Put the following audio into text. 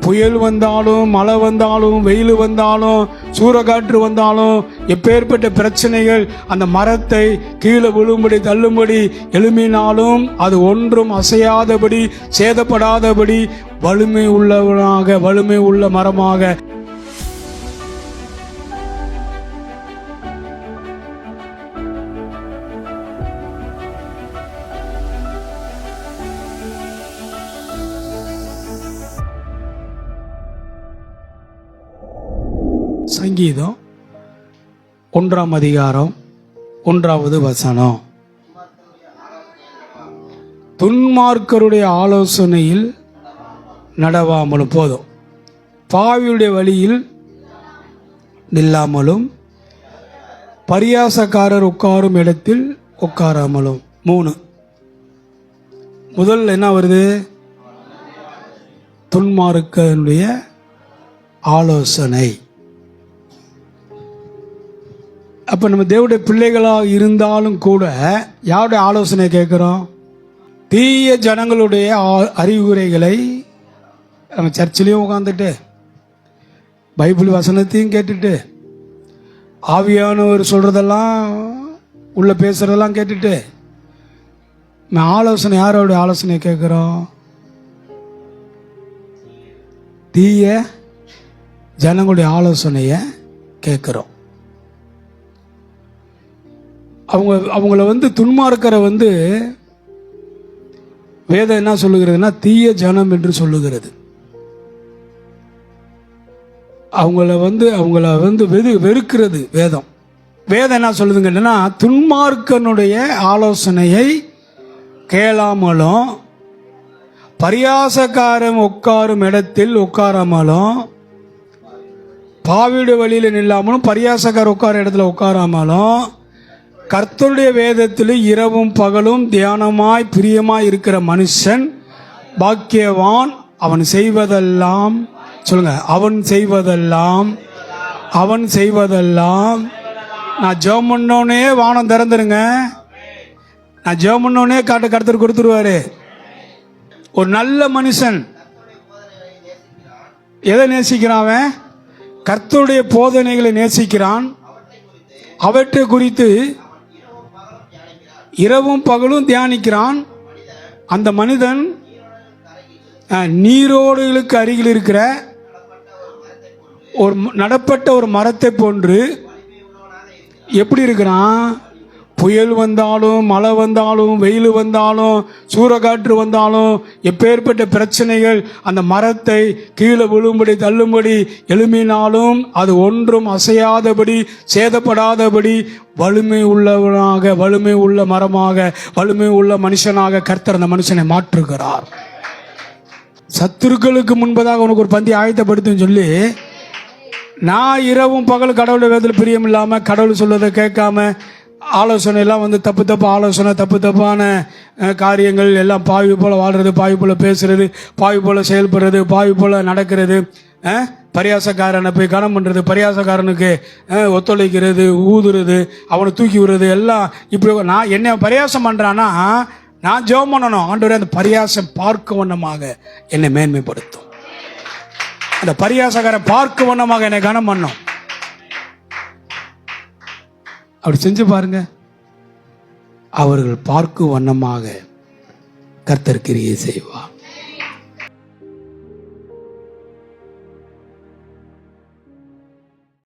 புயல் வந்தாலும், மழை வந்தாலும், வெயில் வந்தாலும், சூறைக்காற்று வந்தாலும், எப்பேற்பட்ட பிரச்சனைகள் அந்த மரத்தை கீழே விழும்படி தள்ளும்படி எழும்பினாலும் அது ஒன்றும் அசையாதபடி, சேதப்படாதபடி வலிமை உள்ளவனாக, வலிமை உள்ள மரமாக சங்கீதம் 1ஆம் அதிகாரம் 1வது வசனம். துன்மார்க்கருடைய ஆலோசனையில் நடவாமலும், போதும், பாவியுடைய வழியில் நில்லாமலும், பரியாசக்காரர் உட்காரும் இடத்தில் உட்காராமலும். 3. முதல்ல என்ன வருது? துன்மார்க்கருடைய ஆலோசனை. அப்போ நம்ம தேவனுடைய பிள்ளைகளாக இருந்தாலும் கூட யாருடைய ஆலோசனை கேட்குறோம்? தீய ஜனங்களுடைய அறிவுரைகளை நம்ம சர்ச்சிலையும் உட்காந்துட்டு பைபிள் வசனத்தையும் கேட்டுட்டு ஆவியானவர் சொல்கிறதெல்லாம் உள்ள பேசுகிறதெல்லாம் கேட்டுட்டு நம்ம ஆலோசனை, யாரோடைய ஆலோசனை கேட்குறோம்? தீய ஜனங்களுடைய ஆலோசனையை கேட்குறோம். அவங்கள துன்மார்க்கரை வேதம் என்ன சொல்லுகிறதுனா தீய ஜனம் என்று சொல்லுகிறது. அவங்கள வெறுக்கிறது வேதம். வேதம் என்ன சொல்லுதுங்கன்னா, துன்மார்க்கனுடைய ஆலோசனையை கேளாமலும், பரியாசக்காரன் உட்காரும் இடத்தில் உட்காராமலும், பாவியுடைய வழியில் நில்லாமலும், பரியாசக்காரர் உட்கார இடத்துல உட்காராமலும், கர்த்தருடைய வேதத்தில் இரவும் பகலும் தியானமாய் பிரியமாய் இருக்கிற மனுஷன் பாக்கியவான். அவன் செய்வதெல்லாம், சொல்லுங்க, அவன் செய்வதெல்லாம். நான் ஜெபம் பண்ணோனே வானம் திறந்துருங்க. நான் ஜெபம் பண்ணோனே கர்த்தர் கொடுத்துருவாரு. ஒரு நல்ல மனுஷன் எதை நேசிக்கிறான்? அவன் கர்த்தருடைய போதனைகளை நேசிக்கிறான். அவற்றை குறித்து இரவும் பகலும் தியானிக்கிறான். அந்த மனிதன் நீரோடுகளுக்கு அருகில் இருக்கிற ஒரு நடப்பட்ட ஒரு மரத்தை போன்று எப்படி இருக்கிறான்? புயல் வந்தாலும், மழை வந்தாலும், வெயில் வந்தாலும், சூறைக்காற்று வந்தாலும், எப்பேற்பட்ட பிரச்சனைகள் அந்த மரத்தை கீழே விழும்படி தள்ளும்படி எழும்பினாலும் அது ஒன்றும் அசையாதபடி, சேதப்படாதபடி வலிமை உள்ளவனாக, வலிமை உள்ள மரமாக, வலிமை உள்ள மனுஷனாக கர்த்தர் அந்த மனுஷனை மாற்றுகிறார். சத்துருக்களுக்கு முன்பதாக உனக்கு ஒரு பந்தி ஆயத்தப்படுத்துன்னு சொல்லி, நான் இரவும் பகல் கடவுளுடைய வேதத்தில் பிரியம் இல்லாமல், கடவுள் சொல்வதை கேட்காம, ஆலோசனையெல்லாம் தப்பு ஆலோசனை, தப்பான காரியங்கள் எல்லாம், பாவி போல் வாழ்கிறது, பாவி போல் பேசுறது, பாவி போல் செயல்படுறது, பாவி போல் நடக்கிறது, பரியாசக்காரனை போய் கனம் பண்ணுறது, பரியாசக்காரனுக்கு ஒத்துழைக்கிறது, ஊதுறது, அவனை தூக்கி விடுறது, எல்லாம் இப்படி. நான் என்ன பரியாசம் பண்ணுறான்னா, நான் ஜெபம் பண்ணணும், ஆண்டவரே அந்த பரியாசம் பார்க்க வண்ணமாக என்னை மேன்மைப்படுத்தும், அந்த பரியாசக்காரை பார்க்க வண்ணமாக என்னை கனம் பண்ணும். அப்படி செஞ்சு பாருங்க, அவர்கள் பார்க்கும் வண்ணமாக கர்த்தர் கிரியை செய்வார்.